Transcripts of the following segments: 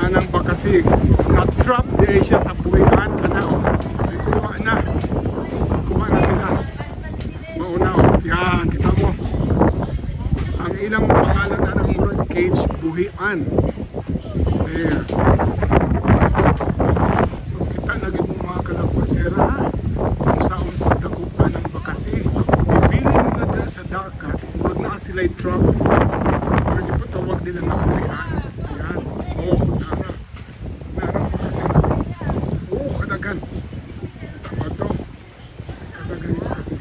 Naanang pa kasi na-trap di siya sa buwian. May kuha na. Kuha na sila. Mauna yan, kita mo. Ang ilang pangalan na ng murag cage buhian. There. So kita lagi mo mga kalakwasera ha. Kung saan pagdakupan ng bakasi. Pipili nila dyan sa dagat. Huwag na sila'y trap. Pwede po tawag nila na buhian. Ayan. Oh, Nara bakasi. Oh, kadagan. Tama to. Kadagan bakasi.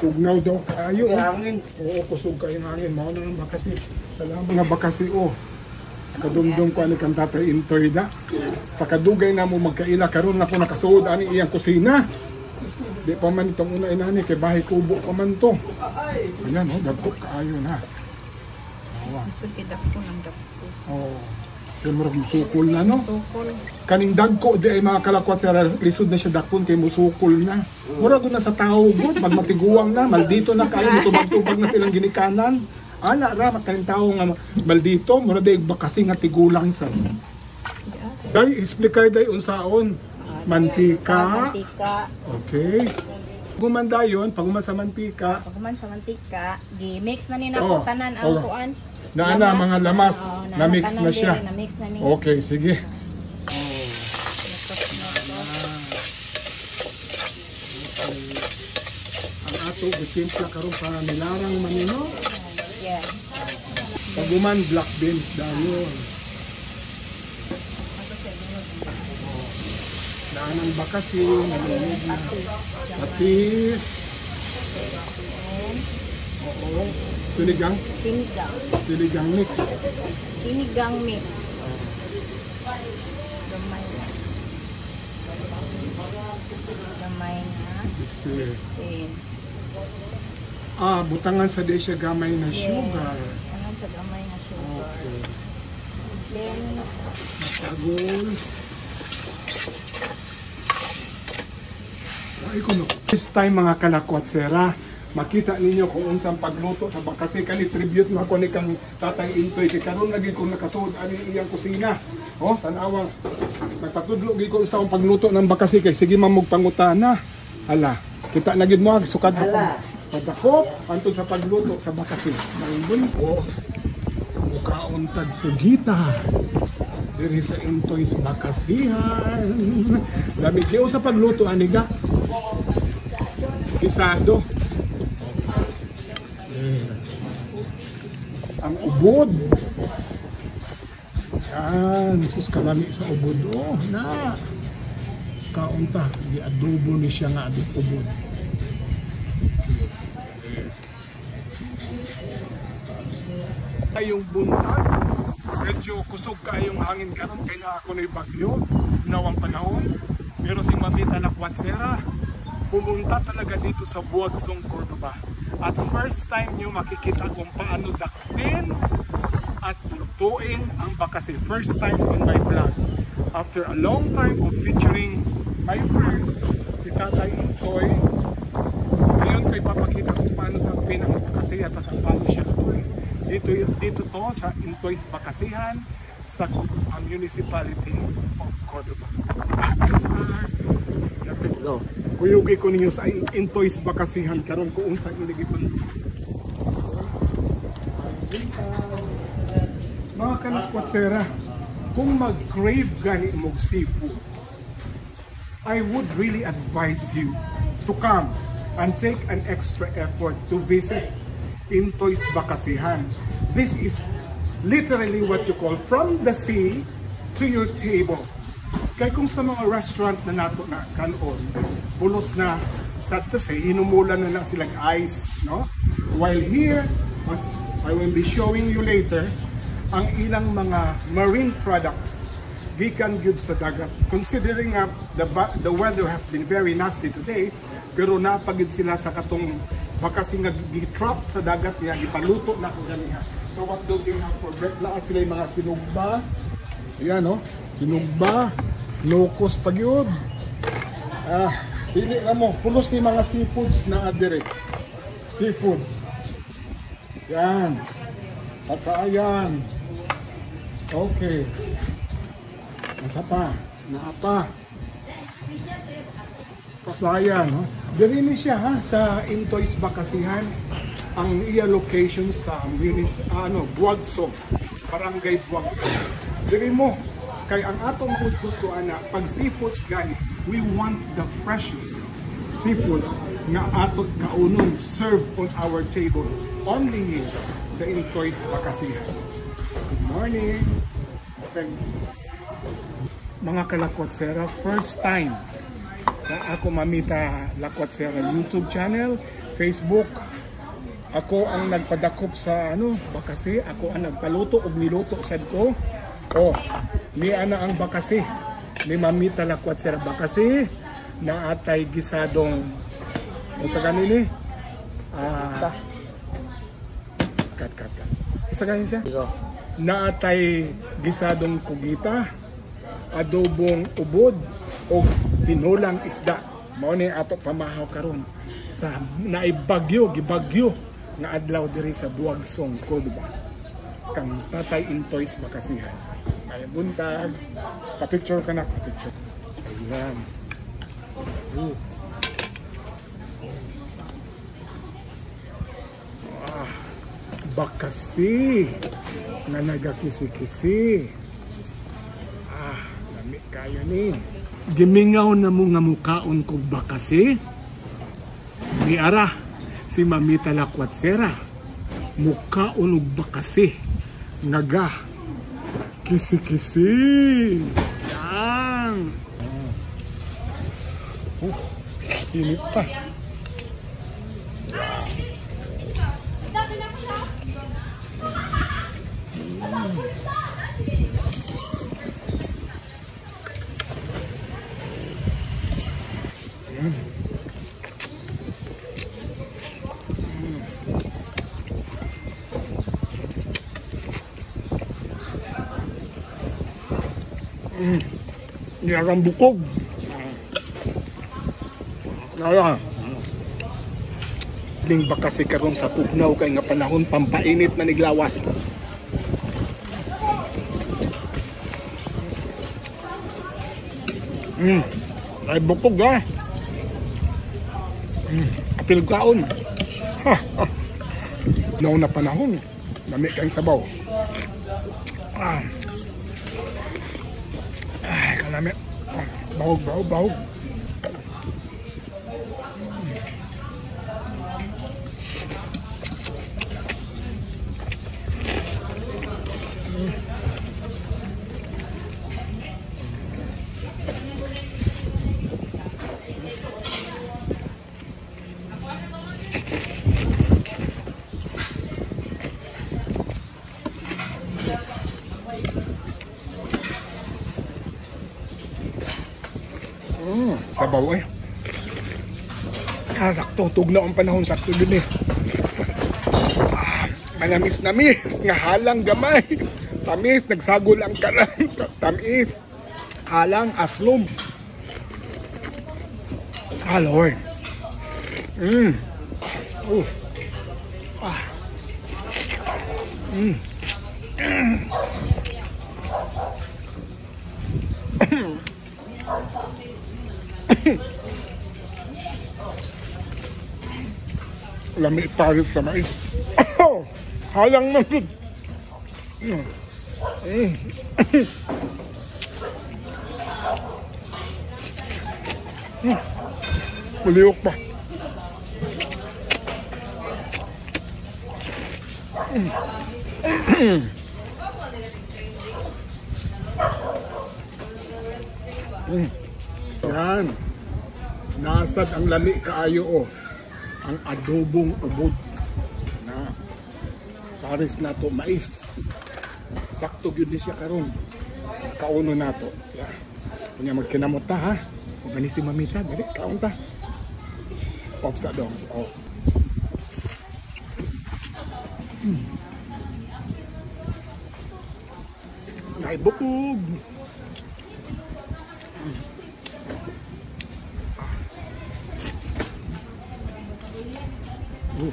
Tugnaw daw kayo. Oo, kusog kayo ng hangin. Mao na ng bakasi. Salamat nga bakasi. Kadumdum ko ani kang tatay Intoy da. Sa kadugay na mo magkaila karon na ko nakasuod ani iyang kusina. Di pa man itong una inani kay bahay kubo pa man to. Ayan dagko kayo na. Gusto dagko ng dagko. Kaya murag musukol na no? Kaning dagko di ay mga kalakwat sa lisod na siya dakpon kay musukol na. Murag na sa tao gud magmatiguang na, maldito na kayo mutubag-tubag na silang ginikanan. Ana ra kaning tao nga maldito, murag day bakasi nga tigulang sa. Dai explain day unsaon? Mantika. Okay. Gumanda yon, paguman sa mantika. Paguman sa mantika, gi-mix na ni na tanan ang kuan. Naana mga lamas, na-mix na siya. Okay, sige. Ang ato, gutimpla karon para nilarang manino. Yeah. Paguman, black beans, dayon. Naanang bakasi, nalunod na. Patis. Oo. Sinigang? Sinigang mix. Sinigang mix. Gamay na. Gamay na. Butangan sa di siya gamay na sugar. Butangan sa gamay na sugar. Okay. Then, masagol. This time mga kalakwatsera, makita ninyo kung unsang pagluto sa bakasi. Kani tribute nga ko ni kang tatay Intoy kay karon lagi ko nakasuod ani iyang kusina. Tan-awa nagpatudlo gi ko sa pagluto ng bakasi kay sige mamog pangutana. Hala, kita na gid mo sukad sa pagdakop antud sa pagluto sa bakasi. Maungon ko mukauntad pugita diri sa Intoy's bakasihan. Lamig kayo sa pagluto aniga. Kisado. Ang ubod. Yan. Sus kalami sa ubod. Na. Kaunta. Di-adobo ni siya nga adong ubod. Kayong buntag. Medyo kusog kayong hangin karon kay na ako na bagyo. Nawang panahon. Pero si Mamita na Kwatsera pumunta talaga dito sa Buagsong, Cordova. At first time nyo makikita kung paano dakpin at lutuin ang bakasi. First time on my vlog. After a long time of featuring my friend, si Tatay Intoy, ngayon ko ipapakita kung paano dakpin ang bakasi at saka paano siya lutuin. Dito to sa Intoy's Bakasihan sa municipality of Cordova. Go. Kuyugi ko ninyo sa Intoy's Bakasihan karon ko unsa iligipan. Mga kalakwatsera, kung mag-crave gani mong seafoods, I would really advise you to come and take an extra effort to visit Intoy's Bakasihan. This is literally what you call from the sea to your table. Kaya kung sa mga restaurant na nato na kanon, pulos na, sad to say, hinumulan na silang ice, no? While here, as I will be showing you later, ang ilang mga marine products gikan gyud sa dagat. Considering the weather has been very nasty today, pero napagid sila sa katong bakasi nga gi-trap sa dagat niya, ipaluto na ko ganiha. So what do they have for breakfast? Sila yung mga sinugba. Ayan, no? Sinugba. Locos pagyud. Pili na mo, pulos ni mga seafoods na adire. Seafoods. Yan. Pasayan. Okay. Nasa pa. Naapa. Pasayan. No? Diri ni siya ha, sa Intoy's Bakasihan. Ang iya location sa Buagsong. Barangay Buagsong. Diri mo. Kay ang atong gusto ana, pag seafoods gani, we want the freshest seafoods na atot kaunong serve on our table. Only here sa Intoy's Bakasihan. Good morning. Thank you. Mga kalakotsera, first time sa ako mamita Lakotsera YouTube channel, Facebook. Ako ang nagpadakop sa Bakasi, ako ang nagpaluto og niluto sad ko. Oh, ni ana ang Bakasi. Ni mamita Lakotsera Bakasi na atay gisadong sa ganini. Kat. Sa ganin siya? Na atay gisadong kugita, adobong ubod o tinulang isda. Mao ni ato pamahaw karon sa naibagyo, gibagyo nga adlaw diri sa Buagsong, Córdoba. Kang Tatay Intoy's Bakasihan. Ay buntag, pa-picture ka na, pa-picture. Ayan. Bakasi nga nagakisi-kisi. Lami kayo ni. Gimingaw na mo nga mukaon kog bakasi. Ni ara si Mamita Lakotsera. Mukaon og bakasi. Naga kisi-kisi. Yan. Init pa. Nilagang bukog. Ning bakasi karon sa tugnaw kay nga panahon pampainit na niglawas. Ay bukog ha. Apil kaon. Naon na panahon. Lami kang sabaw. Ay, kalami. Bahog. Sabaw eh. Sakto, tugnaw ang panahon, sakto din eh. Manamis-namis, nga halang gamay. Tamis, nagsagol ang karan. Tamis, halang, aslom. Lord. Lami paris sa mais. Halang na ito. Kuliok pa. Yan. Nasad ang lami kaayo ang adobong ubod na pares na to mais. Sakto gyud ni siya karon. Kauno na to. Yeah. Kunya magkinamot ta ha. Ug ani si Mamita dali kaon ta. Off sa dong. Oh. Ay bukog. Oh.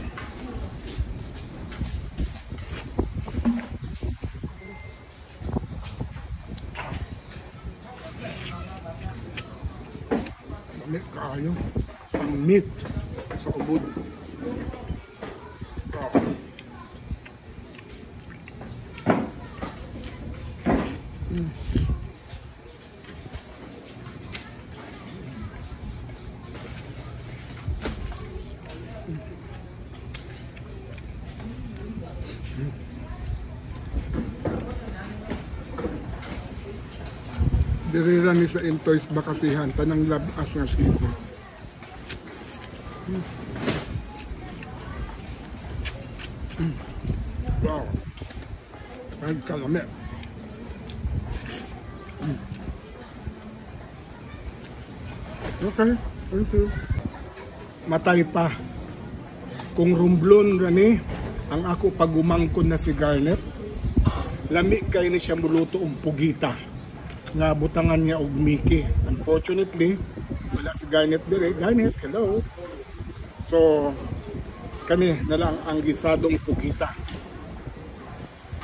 Lamig kayo. Ang meat sa ubod. Dirira ni sa Intoy's Bakasihan, tanang labas nga seafood. Wow. Ang kalami. Okay, thank you. Matay pa. Kung rumblon gani, ang ako pagumangkon na si Garnet, lami kay ni siya muluto og pugita. Nga butangan niya og Mickey. Unfortunately, wala si Garnet dire. Garnet, hello. So, kani na lang ang gisadong pugita.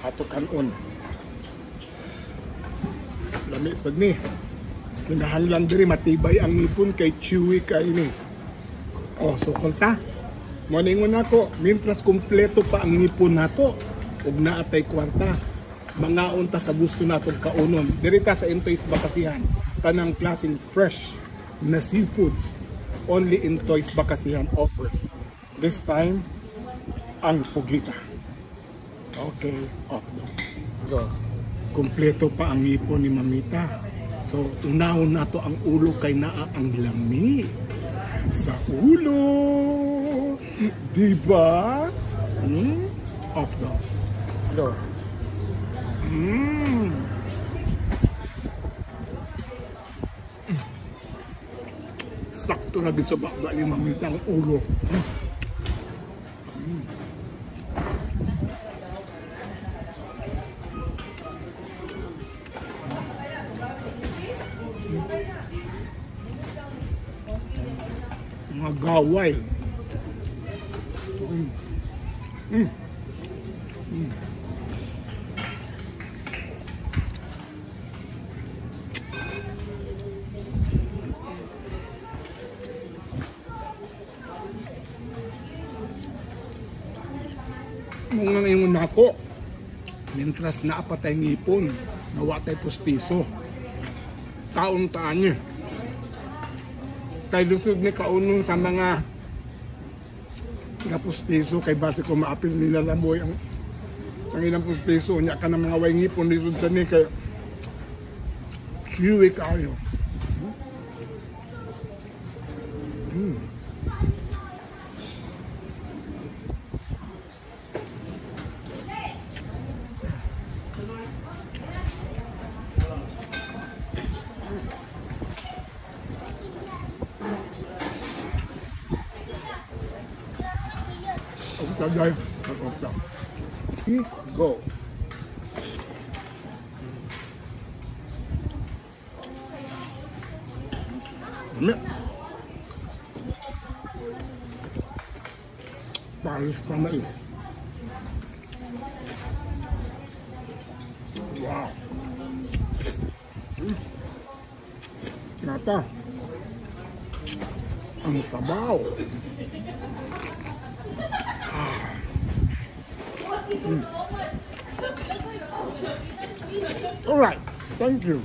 Ato kanon. Lami sad ni. Kinahanglan dire matibay ang ipon kay chewy kay ni. Oh, so kulta. Moningon nako, mintras kumpleto pa ang ipon nato ug naatay kwarta. Mga unta sa gusto natong kaunon. Dirita sa Intoy's Bakasihan, tanang klaseng fresh na seafoods only Intoy's Bakasihan offers. This time, ang pugita. Okay, off the go. Kompleto pa ang ipon ni Mamita. So, unahon nato ang ulo kay naa ang lami sa ulo. Diba? Off the go. Sakto na dito sa baba ni Mamita ang ulo. Mga gaway. Mga ngayon ako, mintras naapatay ngipon, nawatay pustiso. Taon-taan niya. Kay lusog ni kaunong sa mga pustiso, kay base ko maapil nila lamoy ang ilang pustiso. Nya ka ng mga way ngipon, lisod sa ni, kay chewy kayo. Guys, go. Paris pa mais. Wow. Nata. Ang sabaw. All right, thank you.